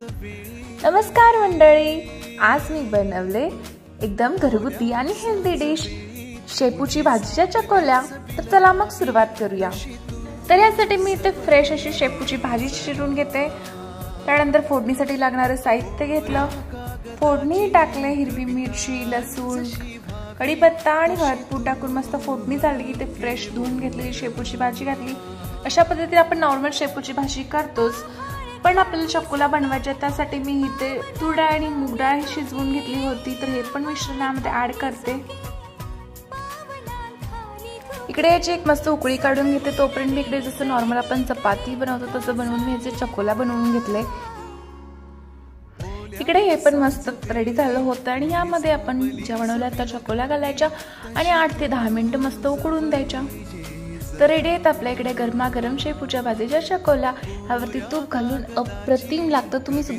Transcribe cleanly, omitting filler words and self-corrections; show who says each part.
Speaker 1: नमस्कार मंडळी, आज मी बनवले एकदम घरगुती आणि हेल्दी डिश शेपूची भाजीच्या चकोल्या। तर चला मग सुरुवात करूया। तर यासाठी मी इथे फ्रेश अशी शेपूची भाजी चिरून घेते। त्यानंतर फोडणीसाठी लागणारे साहित्य घेतलं, फोडणी टाकले, हिरवी मिरची, लसूण, कढीपत्ता आणि हळद टाकून मस्त फोडणी झाली की ते फ्रेश धुवून घेतलेली शेपूची भाजी घातली। अशा पद्धतीने आपण नॉर्मल शेपूची भाजी करतोच, पण आपल्याला चकोला बनवायचे त्यासाठी मी इथे तूर डाळ आणि मूग डाळ शिजवून घेतली होती। तर हे पण मिश्रणामध्ये ऍड करते। इकडे याची एक मस्त उकळी काढून घेते। तोपर्यंत मी इकडे जसं नॉर्मल आपण चपाती बनवतो तसं बनवून मी याचे चकोला बनवून घेतले। इकडे हे पण मस्त रेडी झालं होतं आणि यामध्ये आपण ज्या बनवल्या त्या चकोल्या घालायच्या आणि 8 ते 10 मिनिटं मस्त उकळून द्यायच्या। तर रेडी आहेत आपल्या इकडे गरमागरम शेपूच्या भाजीच्या चकोल्या। यावरती तूप घालून अप्रतिम लागतं। तुम्ही सुद्धा